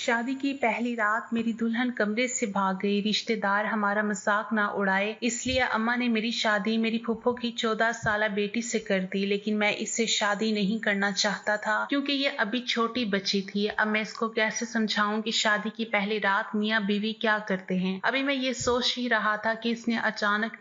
शादी की पहली रात मेरी दुल्हन कमरे से भाग गई। रिश्तेदार हमारा मजाक ना उड़ाए, इसलिए अम्मा ने मेरी शादी मेरी फूफो की 14 साल बेटी से कर दी। लेकिन मैं इससे शादी नहीं करना चाहता था क्योंकि ये अभी छोटी बच्ची थी। अब मैं इसको कैसे समझाऊं कि शादी की पहली रात मियाँ बीवी क्या करते हैं। अभी मैं ये सोच ही रहा था कि इसने अचानक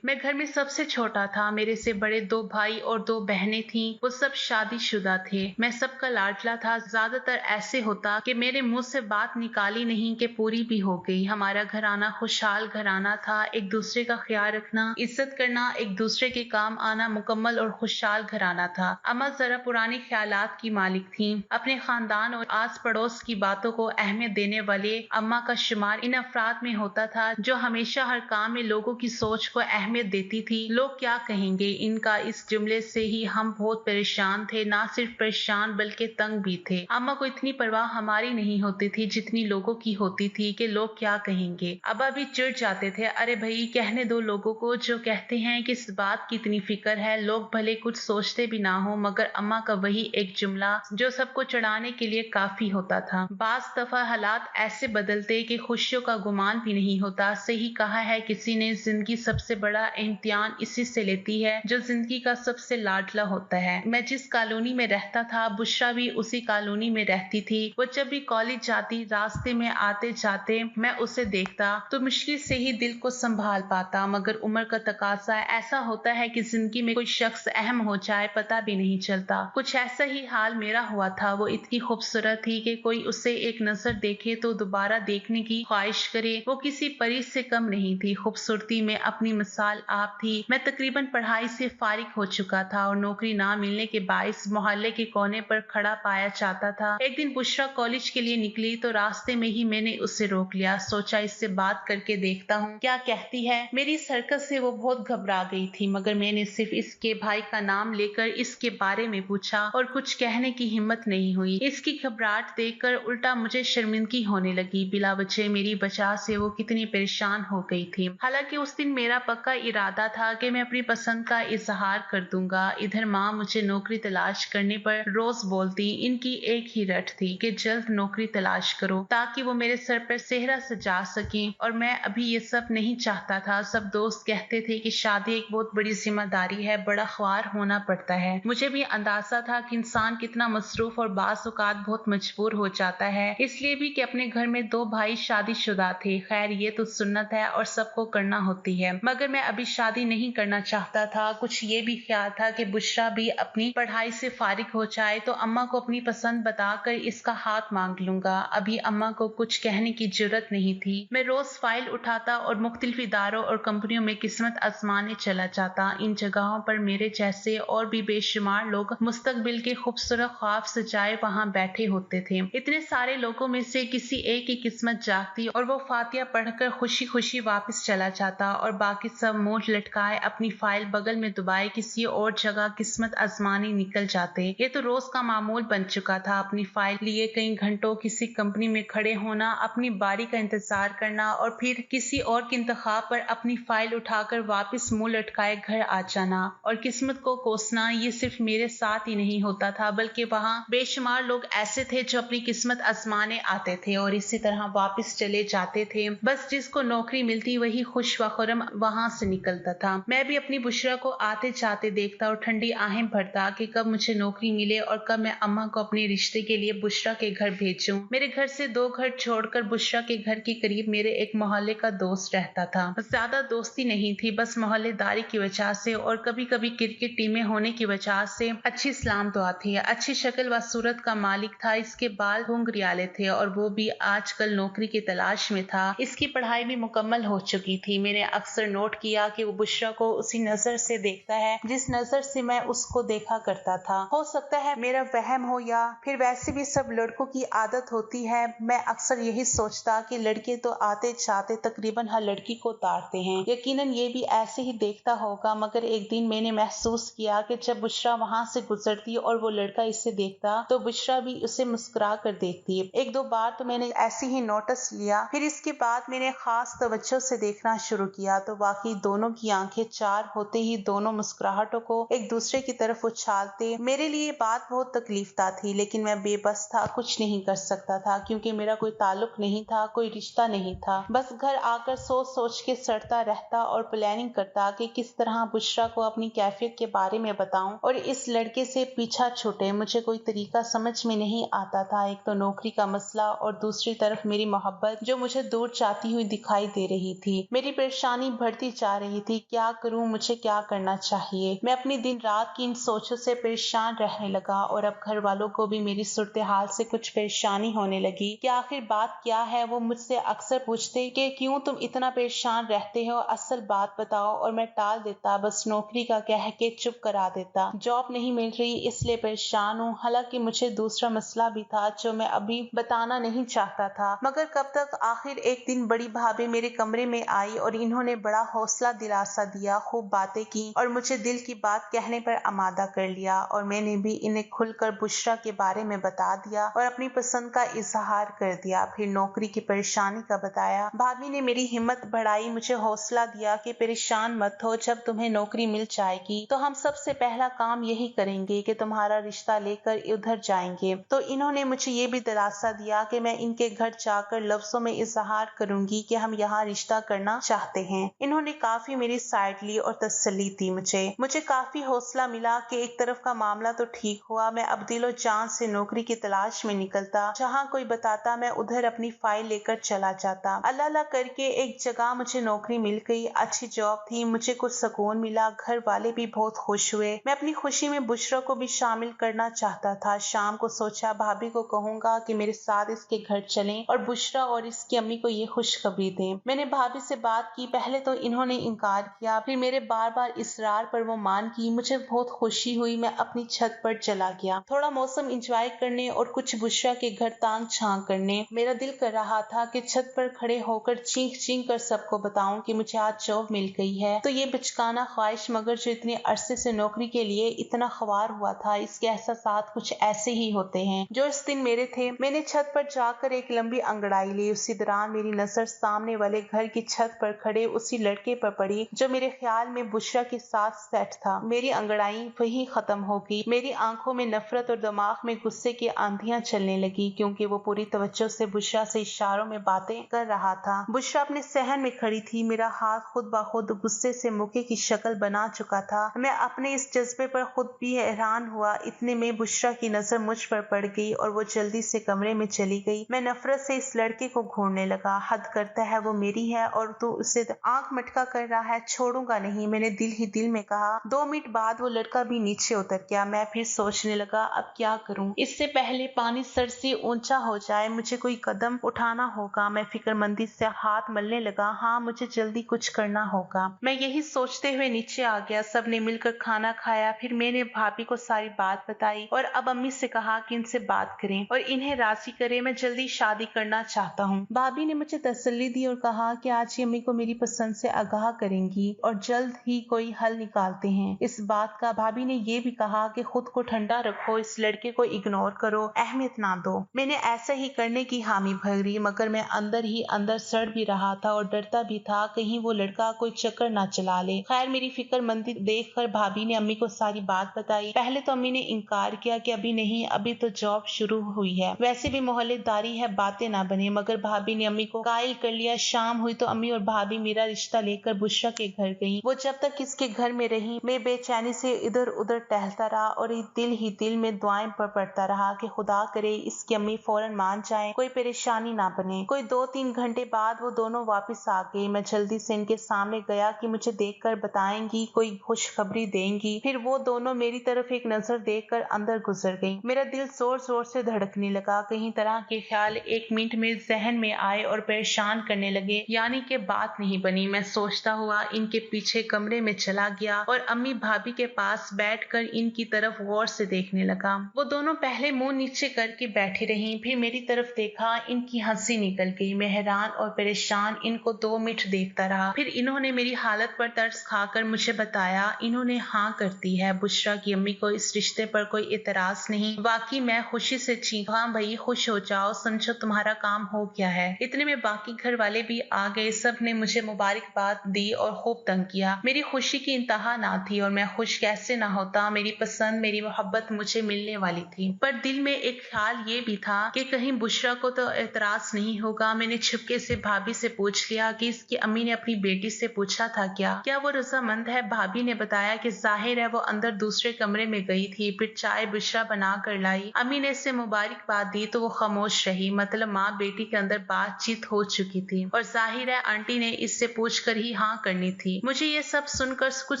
मैं घर में सबसे छोटा था, मेरे से बड़े 2 भाई और 2 बहनें थीं। वो सब शादीशुदा थे। मैं सबका लाडला था। ज्यादातर ऐसे होता कि मेरे मुंह से बात निकाली नहीं कि पूरी भी हो गई। हमारा घराना खुशहाल घराना था। एक दूसरे का ख्याल रखना, इज्जत करना, एक दूसरे के काम आना मुकम्मल और खुशहाल घराना था। अम्मा जरा पुराने ख्यालात की मालिक थी। अपने खानदान और आस पड़ोस की बातों को अहमियत देने वाले अम्मा का शुमार इन अफराद में होता था जो हमेशा हर काम में लोगों की सोच को अहमियत देती थी। लोग क्या कहेंगे, इनका इस जुमले से ही हम बहुत परेशान थे। ना सिर्फ परेशान बल्कि तंग भी थे। अम्मा को इतनी परवाह हमारी नहीं होती थी जितनी लोगों की होती थी कि लोग क्या कहेंगे। अब्बा भी चिढ़ जाते थे, अरे भाई कहने दो लोगों को, जो कहते हैं कि इस बात की इतनी फिक्र है, लोग भले कुछ सोचते भी ना हो मगर अम्मा का वही एक जुमला जो सबको चढ़ाने के लिए काफी होता था। बाज दफा हालात ऐसे बदलते कि खुशियों का गुमान भी नहीं होता। सही कहा है किसी ने, जिंदगी सबसे बड़ा इम्तिहान इसी से लेती है जो जिंदगी का सबसे लाडला होता है। मैं जिस कॉलोनी में रहता था, बुशरा भी उसी कॉलोनी में रहती थी। वो जब भी कॉलेज जाती, रास्ते में आते जाते मैं उसे देखता तो मुश्किल से ही दिल को संभाल पाता। मगर उम्र का तकाजा ऐसा होता है कि जिंदगी में कोई शख्स अहम हो जाए पता भी नहीं चलता। कुछ ऐसा ही हाल मेरा हुआ था। वो इतनी खूबसूरत थी कि कोई उसे एक नजर देखे तो दोबारा देखने की ख्वाहिश करे। वो किसी परी से कम नहीं थी। खूबसूरती में अपनी मिसाल आप थी। मैं तकरीबन पढ़ाई से फारिग हो चुका था और नौकरी ना मिलने के बाइस मोहल्ले के कोने पर खड़ा पाया जाता था। एक दिन बुशरा कॉलेज के लिए निकली तो रास्ते में ही मैंने उसे रोक लिया। सोचा इससे बात करके देखता हूँ क्या कहती है। मेरी इस हरकत से वो बहुत घबरा गई थी मगर मैंने सिर्फ इसके भाई का नाम लेकर इसके बारे में पूछा और कुछ कहने की हिम्मत नहीं हुई। इसकी घबराहट देखकर उल्टा मुझे शर्मिंदगी होने लगी। बिला वजह मेरी वजह से वो कितनी परेशान हो गई थी। हालांकि उस दिन मेरा पक्का इरादा था कि मैं अपनी पसंद का इजहार कर दूंगा। इधर माँ मुझे नौकरी तलाश करने पर रोज बोलती। इनकी एक ही रट थी कि जल्द नौकरी तलाश करो ताकि वो मेरे सर पर सेहरा सजा सकें। और मैं अभी ये सब नहीं चाहता था। सब दोस्त कहते थे कि शादी एक बहुत बड़ी जिम्मेदारी है, बड़ा ख्वार होना पड़ता है। मुझे भी अंदाजा था कि इंसान कितना मसरूफ और बाज़-औक़ात बहुत मजबूर हो जाता है। इसलिए भी कि अपने घर में 2 भाई शादीशुदा थे। खैर ये तो सुन्नत है और सबको करना होती है। मगर मैं अभी शादी नहीं करना चाहता था। कुछ ये भी ख्याल था कि बुशरा भी अपनी पढ़ाई से फारिग हो जाए तो अम्मा को अपनी पसंद बताकर इसका हाथ मांग लूंगा। अभी अम्मा को कुछ कहने की जरूरत नहीं थी। मैं रोज फाइल उठाता और मुख्तलिफ इदारों और कंपनियों में किस्मत आजमाने चला जाता। इन जगहों पर मेरे जैसे और भी बेशुमार लोग मुस्तकबिल के खूबसूरत ख्वाब सजाए वहां बैठे होते थे। इतने सारे लोगों में से किसी एक की किस्मत जागती और वो फातिहा पढ़कर खुशी खुशी वापस चला जाता और बाकी सब मुंह लटकाए अपनी फाइल बगल में दबाए किसी और जगह किस्मत आजमाने निकल जाते। ये तो रोज का मामूल बन चुका था। अपनी फाइल लिए कई घंटों किसी कंपनी में खड़े होना, अपनी बारी का इंतजार करना और फिर किसी और के इंतखाब पर अपनी फाइल उठाकर वापस मुंह लटकाए घर आ जाना और किस्मत को कोसना। ये सिर्फ मेरे साथ ही नहीं होता था बल्कि वहाँ बेशुमार लोग ऐसे थे जो अपनी किस्मत आजमाने आते थे और इसी तरह वापस चले जाते थे। बस जिसको नौकरी मिलती वही खुश व खुर्रम वहाँ से निकलता था। मैं भी अपनी बुशरा को आते जाते देखता और ठंडी आहें भरता कि कब मुझे नौकरी मिले और कब मैं अम्मा को अपने रिश्ते के लिए बुशरा के घर भेजूं। मेरे घर से 2 घर छोड़कर बुशरा के घर के करीब मेरे एक मोहल्ले का दोस्त रहता था। ज्यादा दोस्ती नहीं थी, बस मोहल्लेदारी की वजह से और कभी कभी क्रिकेट टीमें होने की वजह से अच्छी सलाम दुआ थी। अच्छी शक्ल व सूरत का मालिक था। इसके बाल घुंघरियाले थे और वो भी आजकल नौकरी की तलाश में था। इसकी पढ़ाई भी मुकम्मल हो चुकी थी। मैंने अक्सर नोट किया कि वो बुशरा को उसी नजर से देखता है जिस नजर से मैं उसको देखा करता था। हो सकता है मेरा वहम हो या फिर वैसे भी सब लड़कों की आदत होती है। मैं अक्सर यही सोचता कि लड़के तो आते जाते तकरीबन हर लड़की को उतारते हैं। यकीनन ये भी ऐसे ही देखता होगा। मगर एक दिन मैंने महसूस किया कि जब बुशरा वहाँ से गुजरती और वो लड़का इसे देखता तो बुशरा भी उसे मुस्कुरा कर देखती। 1-2 बार तो मैंने ऐसे ही नोटिस लिया। फिर इसके बाद मैंने खास तवज्जो से देखना शुरू किया तो वाकई दोनों की आंखें चार होते ही दोनों मुस्कुराहटों को एक दूसरे की तरफ उछालते। मेरे लिए बात बहुत तकलीफदा थी लेकिन मैं बेबस था, कुछ नहीं कर सकता सकता था क्योंकि मेरा कोई ताल्लुक नहीं था, कोई रिश्ता नहीं था। बस घर आकर सोच सोच के सड़ता रहता और प्लानिंग करता कि किस तरह बुशरा को अपनी कैफियत के बारे में बताऊं और इस लड़के से पीछा छूटे। मुझे कोई तरीका समझ में नहीं आता था। एक तो नौकरी का मसला और दूसरी तरफ मेरी मोहब्बत जो मुझे दूर जाती हुई दिखाई दे रही थी। मेरी परेशानी बढ़ती जा रही थी। क्या करूं, मुझे क्या करना चाहिए? मैं अपनी दिन रात की इन सोचों से परेशान रहने लगा और अब घर वालों को भी मेरी सूरत हाल से कुछ परेशानी होने लगी कि आखिर बात क्या है। वो मुझसे अक्सर पूछते कि क्यों तुम इतना परेशान रहते हो, असल बात बताओ, और मैं टाल देता, बस नौकरी का कह के चुप करा देता। जॉब नहीं मिल रही इसलिए परेशान हूँ। हालांकि मुझे दूसरा मसला भी था जो मैं अभी बताना नहीं चाहता था, मगर कब तक। आखिर एक दिन बड़ी भाभी मेरे कमरे में आई और इन्होंने बड़ा हौसला दिलासा दिया, खूब बातें की और मुझे दिल की बात कहने पर आमादा कर लिया। और मैंने भी इन्हें खुलकर बुशरा के बारे में बता दिया और अपनी पसंद का इजहार कर दिया। फिर नौकरी की परेशानी का बताया। भाभी ने मेरी हिम्मत बढ़ाई, मुझे हौसला दिया कि परेशान मत हो, जब तुम्हें नौकरी मिल जाएगी तो हम सबसे पहला काम यही करेंगे कि तुम्हारा रिश्ता लेकर उधर जाएंगे। तो इन्होंने मुझे ये भी दिलासा दिया कि मैं इनके घर जाकर लफ्जों में इजहार करूंगी कि हम यहाँ रिश्ता करना चाहते हैं। इन्होंने काफी मेरी साइड ली और तसल्ली दी। मुझे काफी हौसला मिला कि एक तरफ का मामला तो ठीक हुआ। मैं अब दिलो जान से नौकरी की तलाश में निकलता। जहाँ कोई बताता मैं उधर अपनी फाइल लेकर चला जाता। अल्लाह अल्लाह करके एक जगह मुझे नौकरी मिल गई। अच्छी जॉब थी, मुझे कुछ सुकून मिला। घर वाले भी बहुत खुश हुए। मैं अपनी खुशी में बुशरा को भी शामिल करना चाहता था। शाम को सोचा भाभी को कहूंगा कि मेरे साथ इसके घर चलें और बुशरा और इसकी अम्मी को ये खुशखबरी दें। मैंने भाभी से बात की। पहले तो इन्होंने इनकार किया, फिर मेरे बार बार इसरार पर वो मान गई। मुझे बहुत खुशी हुई। मैं अपनी छत पर चला गया थोड़ा मौसम एंजॉय करने और कुछ बुशरा के घर तांग झांक करने। मेरा दिल कर रहा था कि छत पर खड़े होकर चीख चीख कर सबको बताऊं कि मुझे आज जॉब मिल गई है। तो ये बचकाना ख्वाहिश, मगर जो इतने अरसे से नौकरी के लिए इतना ख्वार हुआ था, इसके एहसासात कुछ ऐसे ही होते हैं जो इस दिन मेरे थे। मैंने छत पर जाकर एक लंबी अंगड़ाई ली। उसी दौरान मेरी नजर सामने वाले घर की छत पर खड़े उसी लड़के पर पड़ी जो मेरे ख्याल में बुशरा के साथ सेट था। मेरी अंगड़ाई वही खत्म हो गई। मेरी आंखों में नफरत और दिमाग में गुस्से की आंधियां चलने लगी क्योंकि वो पूरी तवज्जो से बुशरा से इशारों में बातें कर रहा था। बुशरा अपने सहन में खड़ी थी। मेरा हाथ खुद ब खुद गुस्से से मुक्के की शक्ल बना चुका था। मैं अपने इस जज्बे पर खुद भी हैरान हुआ। इतने में बुशरा की नजर मुझ पर पड़ गई और वो जल्दी से कमरे में चली गई। मैं नफरत से इस लड़के को घूरने लगा। हद करता है, वो मेरी है और तू उसे आंख मटका कर रहा है, छोड़ूंगा नहीं, मैंने दिल ही दिल में कहा। 2 मिनट बाद वो लड़का भी नीचे उतर गया। मैं फिर सोचने लगा, अब क्या करूं? इससे पहले पानी सर से ऊंचा हो जाए, मुझे कोई कदम उठाना होगा। मैं फिक्रमंदी से हाथ मलने लगा। हाँ, मुझे जल्दी कुछ करना होगा। मैं यही सोचते हुए नीचे आ गया। सबने मिलकर खाना खाया। फिर मैंने भाभी को सारी बात बताई और अब अम्मी से कहा कि इनसे बात करें और इन्हें राजी करें। मैं जल्दी शादी करना चाहता हूँ। भाभी ने मुझे तसल्ली दी और कहा कि आज ही अम्मी को मेरी पसंद से आगाह करेंगी और जल्द ही कोई हल निकालते हैं इस बात का। भाभी ने ये भी कहा कि खुद को ठंडा रखो, इस लड़के को इग्नोर करो, अहमियत ना दो। मैंने ऐसा ही करने की हामी भरी, मगर मैं अंदर ही अंदर सड़ भी रहा था और डरता भी था कहीं वो लड़का कोई चक्कर ना चला ले। खैर, मेरी फिक्रमंदी देखकर भाभी ने अम्मी को सारी बात बताई। पहले तो अम्मी ने इनकार किया कि अभी नहीं, अभी तो जॉब शुरू हुई है, वैसे भी मोहल्लेदारी है, बातें ना बने। मगर भाभी ने अम्मी को कायल कर लिया। शाम हुई तो अम्मी और भाभी मेरा रिश्ता लेकर बुशरा के घर गई। वो जब तक इसके घर में रही, मैं बेचैनी से इधर उधर टहलता रहा और दिल ही दिल में दुआएं पढ़ता रहा कि खुदा करे इसकी अम्मी फौरन मान जाए, कोई परेशानी ना बने। कोई 2-3 घंटे बाद वो दोनों वापस आ गए। मैं जल्दी से इनके सामने गया कि मुझे देखकर बताएंगी, कोई खुशखबरी देंगी। फिर वो दोनों मेरी तरफ एक नजर देखकर अंदर गुजर गई। मेरा दिल जोर जोर से धड़कने लगा। कहीं तरह के ख्याल 1 मिनट में जहन में आए और परेशान करने लगे, यानी कि बात नहीं बनी। मैं सोचता हुआ इनके पीछे कमरे में चला गया और अम्मी भाभी के पास बैठकर इनकी तरफ गौर से देखने लगा। वो दोनों पहले मुंह नीचे करके बैठी रहीं, फिर मेरी तरफ देखा। इनकी हंसी निकल गई। मैं हैरान और परेशान इनको 2 मिनट देखता रहा। फिर इन्होंने मेरी हालत पर तरस खाकर मुझे बताया इन्होंने हाँ कर दी है। बुशरा की अम्मी को इस रिश्ते पर कोई इतराज नहीं। वाकई मैं खुशी से चीखा, हाँ भाई खुश हो जाओ, समझो तुम्हारा काम हो गया है। इतने में बाकी घर वाले भी आ गए। सब ने मुझे मुबारकबाद दी और खूब तंग किया। मेरी खुशी की इंतहा ना थी और मैं खुश कैसे ना होता। मेरी पसंद, मेरी मोहब्बत मुझे मिलने वाली थी। पर दिल में एक ख्याल ये भी था था कि कहीं बुशरा को तो एतराज नहीं होगा। मैंने छुपके से भाभी से पूछ लिया कि इसकी अम्मी ने अपनी बेटी से पूछा था क्या वो रजामंद है। भाभी ने बताया कि जाहिर है वो अंदर दूसरे कमरे में गई थी, फिर चाय बुशरा बना कर लाई। अम्मी ने इससे मुबारकबाद दी तो वो खामोश रही। मतलब माँ बेटी के अंदर बातचीत हो चुकी थी और जाहिर है आंटी ने इससे पूछ कर ही हाँ करनी थी। मुझे ये सब सुनकर कुछ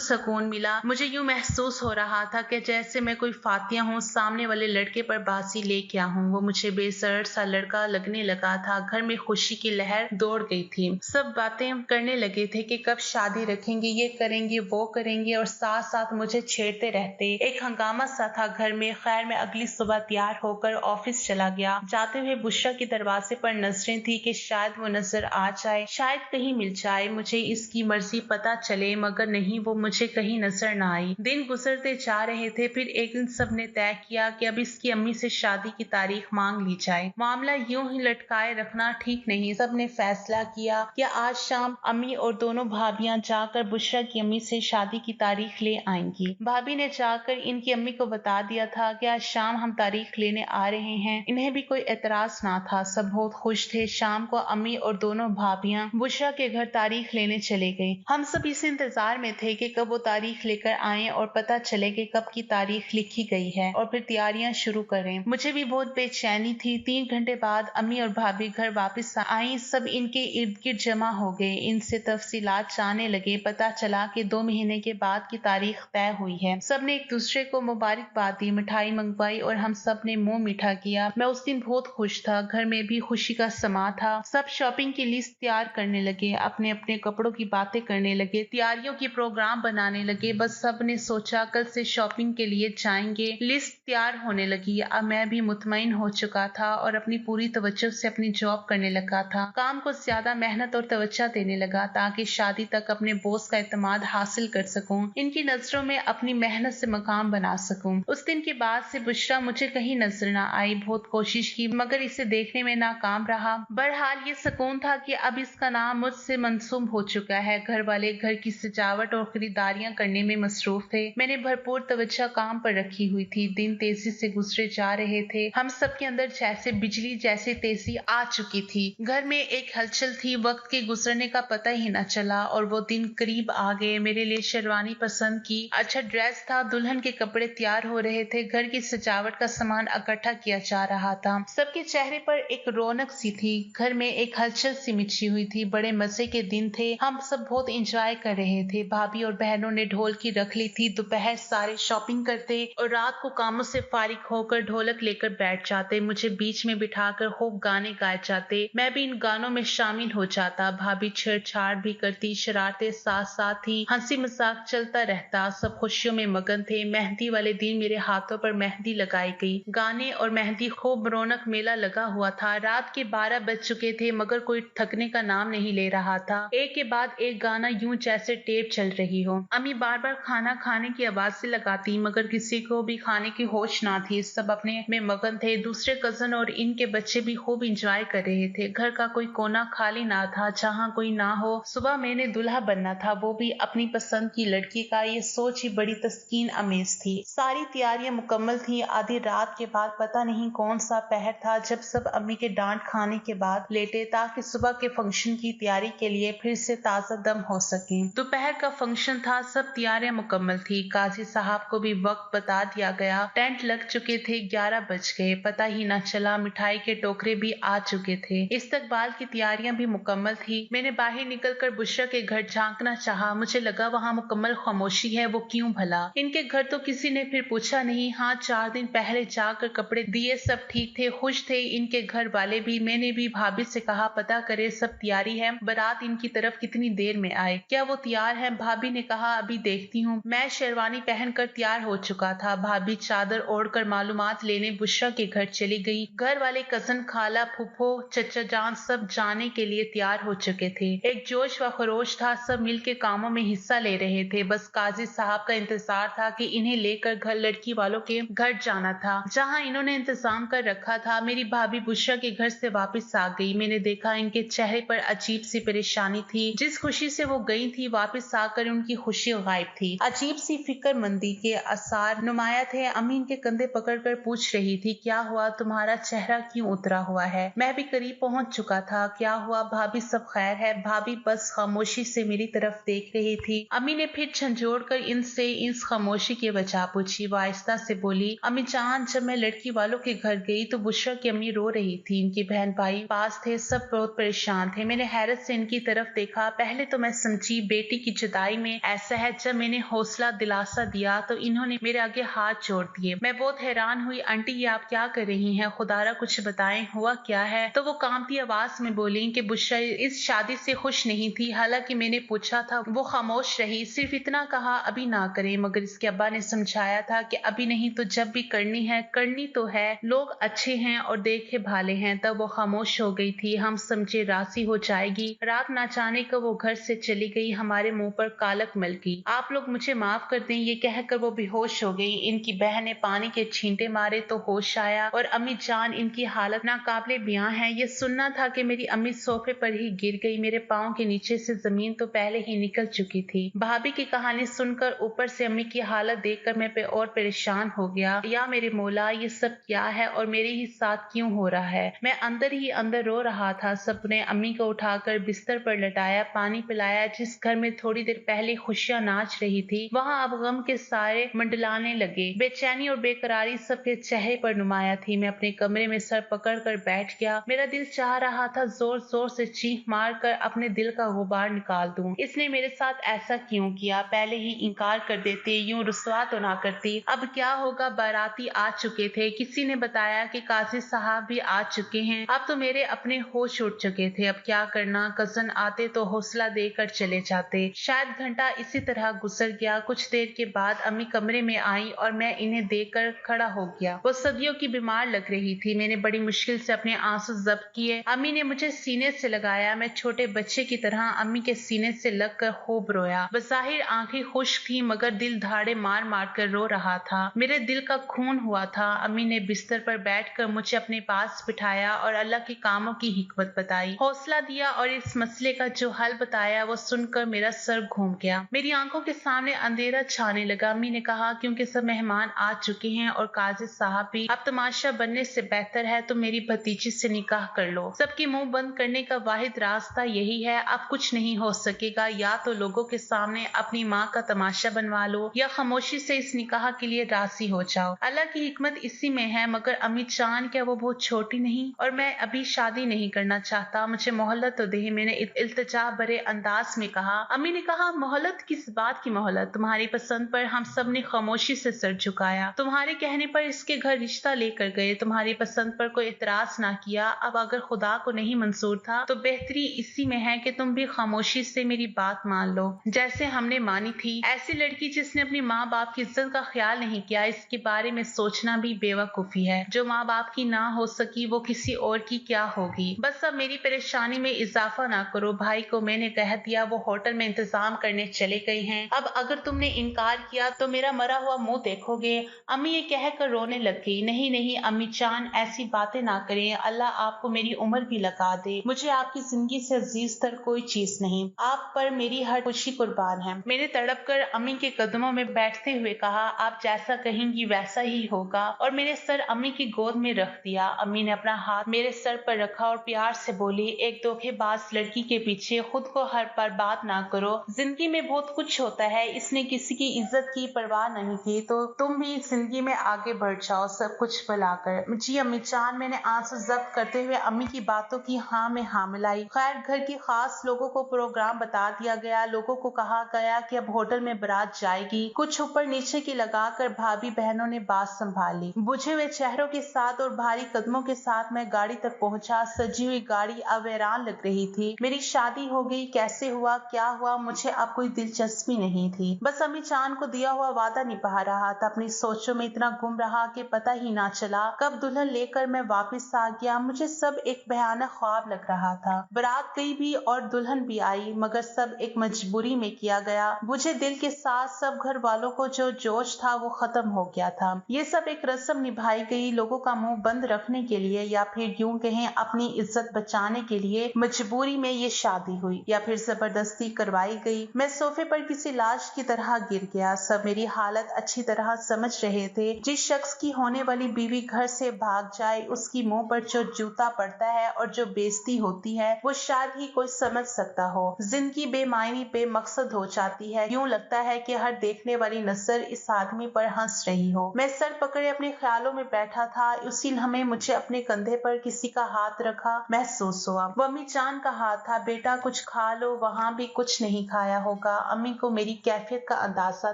सुकून मिला। मुझे यूं महसूस हो रहा था कि जैसे मैं कोई फातिया हूँ, सामने वाले लड़के पर बाजी लेके हूँ। वो मुझे बेसर सा लड़का लगने लगा था। घर में खुशी की लहर दौड़ गई थी। सब बातें करने लगे थे कि कब शादी रखेंगे, ये करेंगे वो करेंगे और साथ साथ मुझे छेड़ते रहते। एक हंगामा सा था घर में। खैर मैं अगली सुबह तैयार होकर ऑफिस चला गया। जाते हुए बुशरा के दरवाजे पर नजरें थी कि शायद वो नजर आ जाए, शायद कहीं मिल जाए, मुझे इसकी मर्जी पता चले। मगर नहीं, वो मुझे कहीं नजर न आई। दिन गुजरते जा रहे थे। फिर एक दिन सबने तय किया कि अब इसकी अम्मी से शादी की तारीख मांग ली जाए। मामला यूं ही लटकाए रखना ठीक नहीं। सबने फैसला किया कि आज शाम अम्मी और दोनों भाभियां जाकर बुशरा की अम्मी से शादी की तारीख ले आएंगी। भाभी ने जाकर इनकी अम्मी को बता दिया था कि आज शाम हम तारीख लेने आ रहे हैं। इन्हें भी कोई एतराज ना था। सब बहुत खुश थे। शाम को अम्मी और दोनों भाभियां बुशरा के घर तारीख लेने चले गई। हम सब इस इंतजार में थे कि कब वो तारीख लेकर आए और पता चले कि कब की तारीख लिखी गई है और फिर तैयारियां शुरू करें। मुझे भी बहुत बेचैनी थी। 3 घंटे बाद अम्मी और भाभी घर वापस आई। सब इनके इर्द गिर्द जमा हो गए। इनसे तफसीलात जानने लगे। पता चला कि 2 महीने के बाद की तारीख तय हुई है। सबने एक दूसरे को मुबारकबाद दी, मिठाई मंगवाई और हम सब ने मुंह मीठा किया। मैं उस दिन बहुत खुश था। घर में भी खुशी का समा था। सब शॉपिंग की लिस्ट तैयार करने लगे, अपने अपने कपड़ों की बातें करने लगे, तैयारियों की प्रोग्राम बनाने लगे। बस सब ने सोचा कल से शॉपिंग के लिए जाएंगे। लिस्ट तैयार होने लगी। अब मैं भी मुतमईन हो चुका था और अपनी पूरी तवज्जो से अपनी जॉब करने लगा था। काम को ज्यादा मेहनत और तवज्जो देने लगा ताकि शादी तक अपने बॉस का एतमाद हासिल कर सकूं, इनकी नजरों में अपनी मेहनत से मकाम बना सकूं। उस दिन के बाद से बुशरा मुझे कहीं नजर न आई। बहुत कोशिश की मगर इसे देखने में नाकाम रहा। बहरहाल ये सुकून था कि अब इसका नाम मुझसे मंसूब हो चुका है। घर वाले घर की सजावट और खरीदारियां करने में मसरूफ थे। मैंने भरपूर तवज्जो काम पर रखी हुई थी। दिन तेजी से गुजरे जा रहे थे। हम सब के अंदर जैसे बिजली जैसी तेजी आ चुकी थी। घर में एक हलचल थी। वक्त के गुजरने का पता ही न चला और वो दिन करीब आ गए। मेरे लिए शेरवानी पसंद की, अच्छा ड्रेस था, दुल्हन के कपड़े तैयार हो रहे थे। घर की सजावट का सामान इकट्ठा किया जा रहा था। सबके चेहरे पर एक रौनक सी थी। घर में एक हलचल सी मची हुई थी। बड़े मजे के दिन थे। हम सब बहुत एंजॉय कर रहे थे। भाभी और बहनों ने ढोलकी रख ली थी। दोपहर सारे शॉपिंग करते और रात को कामों से फारिग होकर ढोलक लेकर बैठ जाते। मुझे बीच में बिठाकर खूब गाने गाए जाते। मैं भी इन गानों में शामिल हो जाता। भाभी छेड़छाड़ भी करती, शरारतें साथ साथ ही हंसी मजाक चलता रहता। सब खुशियों में मगन थे। मेहंदी वाले दिन मेरे हाथों पर मेहंदी लगाई गई। गाने और मेहंदी खूब रौनक मेला लगा हुआ था। रात के 12 बज चुके थे मगर कोई थकने का नाम नहीं ले रहा था। एक के बाद एक गाना यूं जैसे टेप चल रही हो। अम्मी बार बार खाना खाने की आवाज़ें लगाती मगर किसी को भी खाने की होश ना थी। सब अपने में मगन थे। दूसरे कजन और इनके बच्चे भी खूब इंजॉय कर रहे थे। घर का कोई कोना खाली ना था जहाँ कोई ना हो। सुबह मैंने दूल्हा बनना था, वो भी अपनी पसंद की लड़की का। ये सोच ही बड़ी तस्कीन अमेज थी। सारी तैयारियां मुकम्मल थी। आधी रात के बाद पता नहीं कौन सा पहर था जब सब अम्मी के डांट खाने के बाद लेटे ताकि सुबह के फंक्शन की तैयारी के लिए फिर से ताजा दम हो सके। दोपहर का फंक्शन था। सब तैयारियां मुकम्मल थी। काजी साहब को भी वक्त बता दिया गया। टेंट लग चुके थे। 11 बज गए, पता ही न चला। मिठाई के टोकरे भी आ चुके थे। इस्तकबाल की तैयारियां भी मुकम्मल थी। मैंने बाहर निकलकर बुशरा के घर झांकना चाहा। मुझे लगा वहाँ मुकम्मल खामोशी है। वो क्यों भला? इनके घर तो किसी ने फिर पूछा नहीं। हाँ, 4 दिन पहले जाकर कपड़े दिए, सब ठीक थे, खुश थे इनके घर वाले भी। मैंने भी भाभी से कहा पता करे सब तैयारी है, बारात इनकी तरफ कितनी देर में आए, क्या वो तैयार है? भाभी ने कहा अभी देखती हूँ। मैं शेरवानी पहनकर तैयार हो चुका था। भाभी चादर ओढ़कर मालूमात लेने बुशरा के घर चली गई। घर वाले कजन, खाला, फूफो, चचा जान सब जाने के लिए तैयार हो चुके थे। एक जोश व खरोश था। सब मिलके कामों में हिस्सा ले रहे थे। बस काजी साहब का इंतजार था कि इन्हें लेकर घर लड़की वालों के घर जाना था जहाँ इन्होंने इंतजाम कर रखा था। मेरी भाभी बुशरा के घर से वापस आ गई। मैंने देखा इनके चेहरे पर अजीब सी परेशानी थी। जिस खुशी से वो गई थी वापस आकर उनकी खुशी गायब थी। अजीब सी फिक्रमंदी के आसार नुमाया थे। अम्मी इनके कंधे पकड़कर पूछ रही थी क्या हुआ, तुम्हारा चेहरा क्यों उतरा हुआ है? मैं भी करीब पहुंच चुका था। क्या हुआ भाभी, सब खैर है? भाभी बस खामोशी से मेरी तरफ देख रही थी। अम्मी ने फिर झंझोड़ कर इनसे इस खामोशी की वजह पूछी। वो आहिस्ता से बोली, अम्मी जान, जब मैं लड़की वालों के घर गई तो बुशरा की अम्मी रो रही थी। इनकी बहन भाई पास थे, सब बहुत परेशान थे। मैंने हैरत से इनकी तरफ देखा। पहले तो मैं समझी बेटी की जुदाई में ऐसा है। जब मैंने हौसला दिलासा दिया तो इन्होंने मेरे आगे हाथ जोड़ दिए। मैं बहुत हैरान हुई। आंटी ये आप क्या कर रही हैं? खुदारा कुछ बताएं, हुआ क्या है? तो वो कांपती आवाज में बोली कि बुशरा इस शादी से खुश नहीं थी। हालांकि मैंने पूछा था, वो खामोश रही। सिर्फ इतना कहा अभी ना करें, मगर इसके अब्बा ने समझाया था कि अभी नहीं तो जब भी करनी है करनी तो है। लोग अच्छे हैं और देखे भाले हैं। तब वो खामोश हो गई थी। हम समझे राजी हो जाएगी। रात ना जाने का वो घर से चली गई। हमारे मुंह पर कालक मल गई। आप लोग मुझे माफ कर दें, ये कहकर वो बेहोश हो गई। इनकी बहन ने पानी के छींटे मारे तो होश आया और अम्मी जान इनकी हालत नाकाबिले बयां है। ये सुनना था कि मेरी अम्मी सोफे पर ही गिर गई। मेरे पाँव के नीचे से जमीन तो पहले ही निकल चुकी थी। भाभी की कहानी सुनकर ऊपर से अम्मी की हालत देखकर मैं और परेशान हो गया। या मेरे मौला, ये सब क्या है और मेरे ही साथ क्यों हो रहा है? मैं अंदर ही अंदर रो रहा था। सबने अम्मी को उठाकर बिस्तर पर लटाया, पानी पिलाया। जिस घर में थोड़ी देर पहले खुशियां नाच रही थी, वहां अब गम के सारे मंडलाने लगे। बेचैनी और बेकरारी सबके चेहरे पर नुमाया थी। मैं अपने कमरे में सर पकड़ कर बैठ गया। मेरा दिल चाह रहा था जोर जोर से चीख मार कर अपने दिल का गुबार निकाल दूं। इसने मेरे साथ ऐसा क्यों किया? पहले ही इनकार कर देते, यूं रुसवा तो ना करती। अब क्या होगा? बाराती आ चुके थे। किसी ने बताया कि काजी साहब भी आ चुके हैं। अब तो मेरे अपने होश उड़ चुके थे। अब क्या करना? कजन आते तो हौसला देकर चले जाते। शायद घंटा इसी तरह गुजर गया। कुछ देर के बाद अम्मी कमरे में आई और मैं इन्हें देखकर खड़ा हो गया। वो सदियों की बीमार लग रही थी। मैंने बड़ी मुश्किल से अपने आंसू जब्त किए। अम्मी ने मुझे सीने से लगाया। मैं छोटे बच्चे की तरह अम्मी के सीने से लगकर खूब रोया। बज़ाहिर आंखें खुश्क थी मगर दिल धाड़े मार मार कर रो रहा था। मेरे दिल का खून हुआ था। अम्मी ने बिस्तर पर बैठकर मुझे अपने पास बिठाया और अल्लाह के कामों की हिकमत बताई, हौसला दिया और इस मसले का जो हल बताया वो सुनकर मेरा सर घूम गया। मेरी आंखों के सामने अंधेरा छाने लगा। अम्मी ने कहा, क्योंकि सब मेहमान आ चुके हैं और काजी साहब भी, अब तमाशा बनने से बेहतर है तुम मेरी भतीजी से निकाह कर लो। सबके मुंह बंद करने का वाहिद रास्ता यही है। अब कुछ नहीं हो सकेगा। या तो लोगों के सामने अपनी माँ का तमाशा बनवा लो या खामोशी से इस निकाह के लिए राजी हो जाओ। अल्लाह की हिकमत इसी में है। मगर अम्मी जान, क्या वो बहुत छोटी नहीं? और मैं अभी शादी नहीं करना चाहता। मुझे मोहलत तो दे, मैंने इल्तिजा भरे अंदाज में कहा। अम्मी ने कहा, मोहलत? किस बात की मोहलत? तुम्हारी पसंद पर हम सब ने खामोशी से सर झुकाया। तुम्हारे कहने पर इसके घर रिश्ता लेकर गए। तुम्हारी पसंद पर कोई इतराज ना किया। अब अगर खुदा को नहीं मंजूर था तो बेहतरी इसी में है कि तुम भी खामोशी से मेरी बात मान लो, जैसे हमने मानी थी। ऐसी लड़की जिसने अपनी माँ बाप की इज्जत का ख्याल नहीं किया, इसके बारे में सोचना भी बेवकूफी है। जो माँ बाप की ना हो सकी वो किसी और की क्या होगी? बस अब मेरी परेशानी में इजाफा ना करो। भाई को मैंने कह दिया, वो होटल में इंतजाम करने चले गए हैं। अब अगर तुमने इनकार किया तो मेरा मरा हुआ मुंह देखोगे। अम्मी ये कहकर रोने लग गई। नहीं नहीं अम्मी जान, ऐसी बातें ना करें। अल्लाह आपको मेरी उम्र भी लगा दे। मुझे आपकी जिंदगी से अजीज तर कोई चीज नहीं। आप पर मेरी हर खुशी कुर्बान है। मैंने तड़प कर अम्मी के कदमों में बैठते हुए कहा, आप जैसा कहेंगी वैसा ही होगा, और मेरे सर अम्मी की गोद में रख दिया। अम्मी ने अपना हाथ मेरे सर पर रखा और प्यार से बोली, एक धोखेबाज लड़की के पीछे खुद को हर बर्बाद ना करो। जिंदगी में बहुत कुछ होता है। इसने किसी की इज्जत की परवाह नहीं की, तो तुम भी जिंदगी में आगे बढ़ जाओ सब कुछ भुलाकर। जी अम्मी जान, मैंने आंसू जब्त करते हुए अम्मी की बातों की हाँ में हाँ मिलाई। खैर घर की खास लोगों को प्रोग्राम बता दिया गया। लोगों को कहा गया कि अब होटल में बारात जाएगी। कुछ ऊपर नीचे की लगाकर भाभी बहनों ने बात संभाली। बुझे हुए चेहरों के साथ और भारी कदमों के साथ मैं गाड़ी तक पहुंचा। सजी हुई गाड़ी अब वीरान लग रही थी। मेरी शादी हो गई, कैसे हुआ, क्या हुआ, मुझे अब कोई दिलचस्पी नहीं थी। बस अम्मी जान को दिया हुआ वादा निभा रहा था। अपनी सोचों में इतना गुम रहा कि पता ही ना चला कब दुल्हन लेकर मैं वापस आ गया। मुझे सब एक भयानक ख्वाब लग रहा था। बारात गई भी और दुल्हन भी आई, मगर सब एक मजबूरी में किया गया। बुझे दिल के साथ सब घर वालों को जो जोश था वो खत्म हो गया था। ये सब एक रस्म निभाई गई, लोगों का मुंह बंद रखने के लिए, या फिर यूं कहें अपनी इज्जत बचाने के लिए। मजबूरी में ये शादी हुई या फिर जबरदस्ती करवाई गई। मैं सोफे पर किसी लाश की तरह गिर गया। सब मेरी हालत अच्छी तरह समझ रहे थे। जिस शख्स की होने वाली बीवी घर से भाग जाए, उसकी मुंह पर जो जूता पड़ता है और जो बेइज्जती होती है वो शायद ही कोई समझ सकता हो। जिंदगी बेमायनी बेमकसद हो जाती है, यूं लगता है कि हर देखने वाली नजर इस आदमी पर हंस रही हो। मैं सर पकड़े अपने ख्यालों में बैठा था, उसी लम्हे मुझे अपने कंधे पर किसी का हाथ रखा महसूस हुआ। वो अम्मी जान का हाथ था। बेटा कुछ खा लो, वहाँ भी कुछ नहीं खाया होगा। अम्मी को मेरी कैफियत का अंदाजा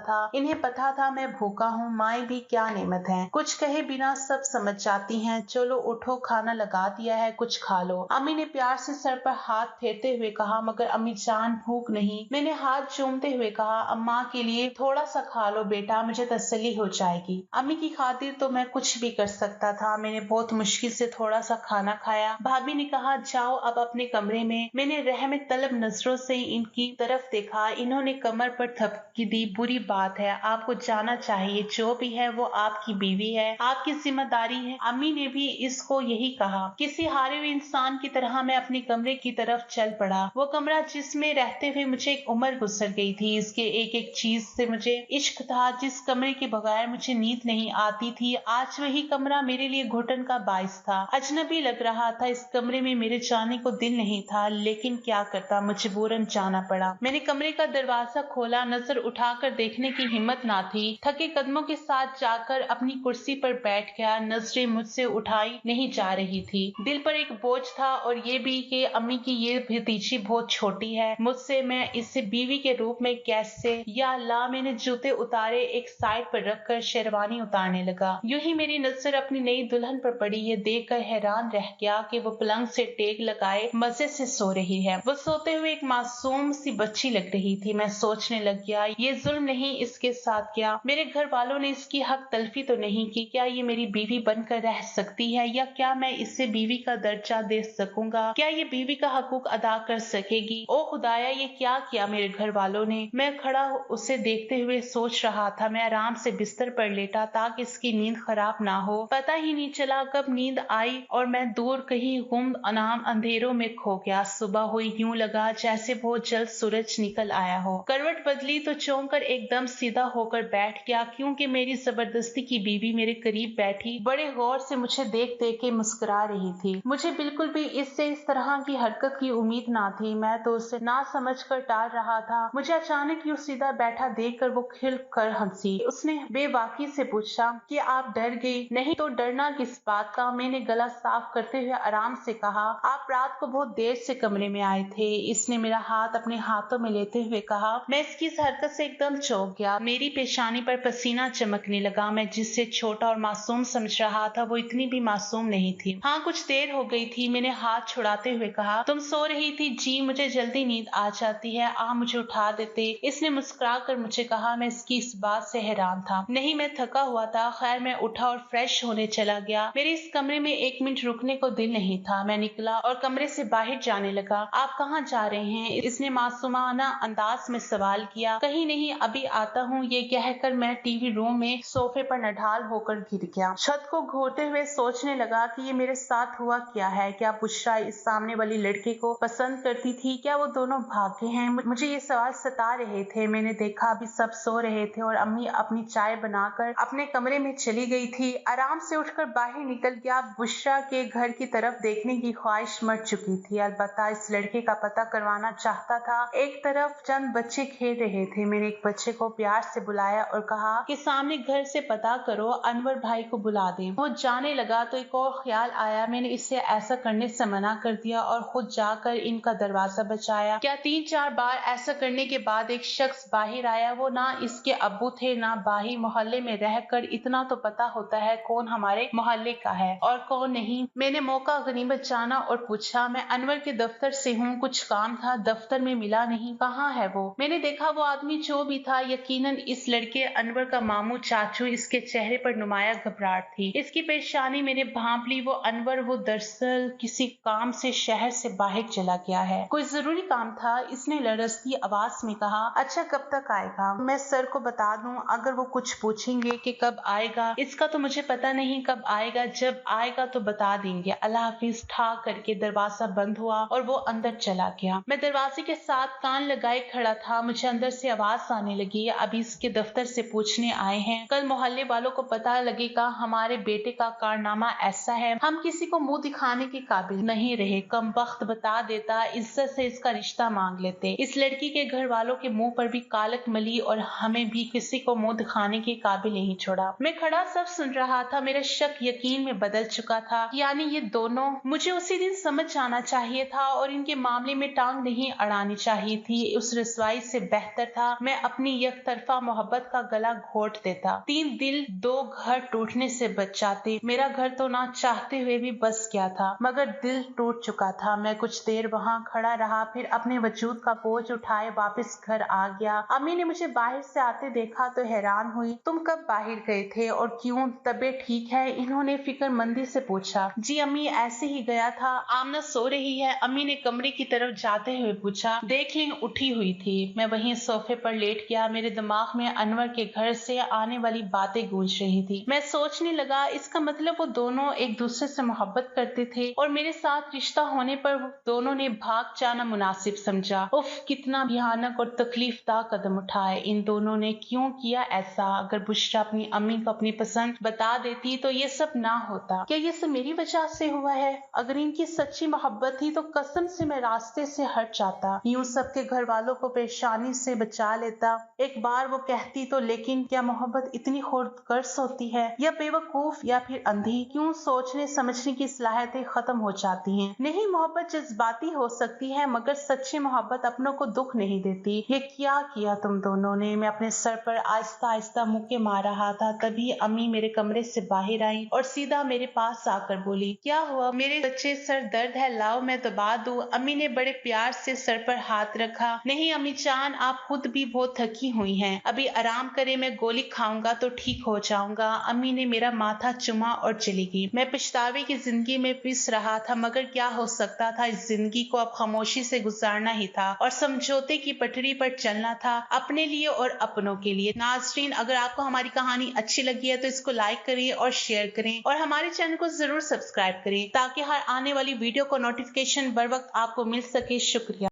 था, इन्हें पता था मैं भूखा हूँ। माएं भी क्या नेमत है, कुछ कहे बिना सब समझ जाती हैं। चलो उठो, खाना लगा दिया है, कुछ खा लो। अम्मी ने प्यार से सर पर हाथ फेरते हुए कहा, मगर अम्मी जान भूख नहीं। मैंने हाथ चूमते हुए कहा, अम्मा के लिए थोड़ा सा खा लो बेटा, मुझे तसल्ली हो जाएगी। अम्मी की खातिर तो मैं कुछ भी कर सकता था। मैंने बहुत मुश्किल से थोड़ा सा खाना खाया। भाभी ने कहा, जाओ अब अपने कमरे में। मैंने रहम तलब नजरों से इनकी तरफ देखा। इन्होंने कमर पर थपकी दी। बुरी बात है, आपको जाना चाहिए। जो भी है वो आपकी बीवी है, आपकी जिम्मेदारी है। अम्मी ने भी इसको यही कहा। किसी हारे हुए इंसान की तरह मैं अपने कमरे की तरफ चल पड़ा। वो कमरा जिसमें रहते हुए मुझे एक उम्र गुजर गई थी। इसके एक एक चीज से मुझे इश्क था। जिस कमरे के बगैर मुझे नींद नहीं आती थी, आज वही कमरा मेरे लिए घुटन का बाइस था। अजनबी लग रहा था। इस कमरे में मेरे जाने को दिल नहीं था, लेकिन क्या करता, मजबूरन जाना पड़ा। मैंने कमरे का दरवाजा खोला। नजर उठाकर देखने की हिम्मत ना थी। थके कदमों के साथ जाकर अपनी कुर्सी पर बैठ गया। नजरें मुझसे उठाई नहीं जा रही थी। दिल पर एक बोझ था, और ये भी कि अम्मी की ये भतीजी बहुत छोटी है मुझसे। मैं इसे बीवी के रूप में कैसे, या अल्लाह। मैंने जूते उतारे, एक साइड पर रखकर शेरवानी उतारने लगा। यूं ही मेरी नजर अपनी नई दुल्हन पर पड़ी। ये देखकर हैरान रह गया कि वो पलंग से टेक लगाए मजे से सो रही है। वो सोते हुए एक मासूम सी बच्ची लग रही थी। मैं सोचने लग गया, ये जुल्म नहीं इसके साथ किया। मेरे घर वालों ने इसकी हक तलफी तो नहीं की। क्या ये मेरी बीवी बनकर रह सकती है, या क्या मैं इससे बीवी का दर्जा दे सकूंगा? क्या ये बीवी का हकूक अदा कर सकेगी? ओ खुदाया, ये क्या किया मेरे घर वालों ने? मैं खड़ा उसे देखते हुए सोच रहा था। मैं आराम से बिस्तर पर लेटा ताकि इसकी नींद खराब ना हो। पता ही नहीं चला कब नींद आई और मैं दूर कहीं गुम अनाम अंधेरों में खो गया। सुबह हुई, यूं लगा जैसे बहुत जल्द सूरज निकल आया हो। करवट बदली तो चौंक कर एकदम सीधा होकर बैठ गया, क्योंकि मेरी जबरदस्ती की बीवी मेरे करीब बैठी बड़े गौर से मुझे देख देख के मुस्कुरा रही थी। मुझे बिल्कुल भी इससे इस तरह की हरकत की उम्मीद ना थी। मैं तो उसे ना समझ कर टाल रहा था। मुझे अचानक यूं सीधा बैठा देख कर वो खिल कर हंसी। उसने बेबाकी से पूछा कि आप डर गई? नहीं तो डरना किस बात का। मैंने गला साफ करते हुए आराम से कहा, आप रात को बहुत देर से कमरे में आए थे। इसने मेरा हाथ अपने हाथों में लेते हुए कहा। मैं इसकी इस हरकत से एकदम चौंक गया। मेरी पेशानी पर पसीना चमकने लगा। मैं जिससे छोटा और मासूम समझ रहा था वो इतनी भी मासूम नहीं थी। हाँ, कुछ देर हो गई थी। मैंने हाथ छुड़ाते हुए कहा, तुम सो रही थी? जी, मुझे जल्दी नींद आ जाती है, आप मुझे उठा देते। इसने मुस्कुरा कर मुझे कहा। मैं इसकी इस बात से हैरान था। नहीं, मैं थका हुआ था। खैर, मैं उठा और फ्रेश होने चला गया। मेरे इस कमरे में एक मिनट रुकने को दिल नहीं था। मैं निकला और कमरे से बाहर जाने लगा। आप कहाँ जा रहे हैं? इसने मासूमाना अंदाज में सवाल किया। कहीं नहीं, अभी आता हूँ। ये कहकर मैं टीवी रूम में सोफे पर नढाल होकर गिर गया। छत को घूरते हुए सोचने लगा कि ये मेरे साथ हुआ क्या है। क्या बुशरा इस सामने वाली लड़के को पसंद करती थी? क्या वो दोनों भागे हैं? मुझे ये सवाल सता रहे थे। मैंने देखा अभी सब सो रहे थे और अम्मी अपनी चाय बनाकर अपने कमरे में चली गई थी। आराम से उठकर बाहर निकल गया। बुशरा के घर की तरफ देखने की ख्वाहिश मर चुकी थी। अलबत्ता इस लड़के का पता करवाना चाहता था। एक तरफ चंद बच्चे खेल रहे थे। मैंने एक बच्चे को प्यार से बुलाया और कहा कि सामने घर से पता करो, अनवर भाई को बुला दे। वो जाने लगा तो एक और ख्याल आया। मैंने इसे ऐसा करने से मना कर दिया और खुद जाकर इनका दरवाजा बचाया। क्या 3-4 बार ऐसा करने के बाद एक शख्स बाहर आया। वो ना इसके अब्बू थे ना भाई। मोहल्ले में रहकर इतना तो पता होता है कौन हमारे मोहल्ले का है और कौन नहीं। मैंने मौका गनीमत जाना और पूछा, मैं अनवर के दफ्तर से हूँ, कुछ काम था। दफ्तर में मिला नहीं, कहाँ है वो? मैंने देखा वो आदमी जो भी था यकीनन इस लड़के अनवर का मामू चाचू। इसके चेहरे पर नुमाया घबराहट थी। इसकी परेशानी मैंने भांप ली। वो अनवर, वो दरअसल किसी काम से शहर से बाहर चला गया है। कोई जरूरी काम था, इसने लरजती आवाज में कहा। अच्छा, कब तक आएगा? मैं सर को बता दूं अगर वो कुछ पूछेंगे कि कब आएगा? इसका तो मुझे पता नहीं कब आएगा। जब आएगा तो बता देंगे। अल्लाह हाफिज। ठा करके दरवाजा बंद हुआ और वो अंदर चला गया। मैं दरवाजे के साथ कान लगाए खड़ा था। मुझे अंदर से आवाज आने लगी, अभी इसके दफ्तर से पूछने आए हैं। कल मोहल्ले वालों को पता लगेगा हमारे بیٹے کا کارنامہ ایسا ہے ہم کسی کو منہ دکھانے کے قابل نہیں رہے، کم بخت بتا دیتا، عزت سے اس کا رشتہ مانگ لیتے۔ اس لڑکی کے گھر والوں کے منہ پر بھی کالک ملی اور ہمیں بھی کسی کو منہ دکھانے کے قابل نہیں چھوڑا۔ میں کھڑا سب سن رہا تھا، میرا شک یقین میں بدل چکا تھا، یعنی یہ دونوں، مجھے اسی دن سمجھ جانا چاہیے تھا اور ان کے معاملے میں ٹانگ نہیں اڑانی چاہیے تھی۔ اس رسوائی سے بہتر تھا میں اپنی یک طرفہ محبت کا گلا گھونٹ دیتا، 3 دل 2 گھر ٹوٹنے سے بچ جاتے۔ میرا گھر تو نہ چاہتے ہوئے بھی بس گیا تھا، مگر دل ٹوٹ چکا تھا۔ میں کچھ دیر وہاں کھڑا رہا، پھر اپنے وجود کا بوجھ اٹھائے واپس گھر آ گیا۔ امی نے مجھے باہر سے آتے دیکھا تو حیران ہوئی۔ تم کب باہر گئے تھے اور کیوں؟ طبیعت ٹھیک ہے؟ انہوں نے فکر مندی سے پوچھا۔ جی امی، ایسے ہی گیا تھا۔ آمنہ سو رہی ہے؟ امی نے کمرے کی طرف جاتے ہوئے پوچھا۔ دیکھ لیں، اٹھی ہوئی تھی۔ میں وہیں صوفے پر لیٹ گیا، میرے دماغ میں انور کے گھر سے آنے والی باتیں گونج رہی تھی۔ میں سوچنے لگا، اس کا مطلب وہ دونوں ایک دوسرے سے محبت کرتے تھے اور میرے ساتھ رشتہ ہونے پر دونوں نے بھاگ جانا مناسب سمجھا۔ اف، کتنا بھیانک اور تکلیف دہ قدم اٹھائے ان دونوں نے۔ کیوں کیا ایسا؟ اگر بشریٰ اپنی امی کو اپنی پسند بتا دیتی تو یہ سب نہ ہوتا۔ کیا یہ سب میری وجہ سے ہوا ہے؟ اگر ان کی سچی محبت تھی تو قسم سے میں راستے سے ہٹ جاتا، یوں سب کے گھر والوں کو پریشانی سے بچا لیتا۔ ایک بار وہ کہتی تو، لیکن کیا محبت اتنی خودغرض ہوتی ہے، یا بے وقوف، یا پھر اندھی؟ کیوں سوچنے سمجھنے کی صلاحیتیں ختم ہو جاتی ہیں؟ نہیں، محبت جذباتی ہو سکتی ہے مگر سچی محبت اپنوں کو دکھ نہیں دیتی۔ یہ کیا کیا تم دونوں نے؟ میں اپنے سر پر آہستہ آہستہ مکے مار رہا تھا، تبھی امی میرے کمرے سے باہر آئیں اور سیدھا میرے پاس آ کر بولی، کیا ہوا؟ میرے بچے، سر درد ہے، لاؤ میں دبا دوں۔ امی نے بڑے پیار سے سر پر ہاتھ رکھا۔ نہیں امی جان، آپ خود بھی بہت تھکی ہوئی ہیں، ابھی آرام کریں، میں گولی کھاؤں گا تو ٹھیک ہو جاؤں گا۔ امی نے میرا ماتھا چوما اور چلی گئی۔ میں پچھتاوے کی زندگی میں پس رہا تھا، مگر کیا ہو سکتا تھا؟ اس زندگی کو اب خاموشی سے گزارنا ہی تھا اور سمجھوتے کی پٹری پر چلنا تھا، اپنے لیے اور اپنوں کے لیے۔ ناظرین، اگر آپ کو ہماری کہانی اچھی لگی ہے تو اس کو لائک کریں اور شیئر کریں اور ہمارے چینل کو ضرور سبسکرائب کریں تاکہ ہر آنے والی ویڈیو کو نوٹیفیکیشن بر وقت آپ کو مل سکے۔ شکریہ۔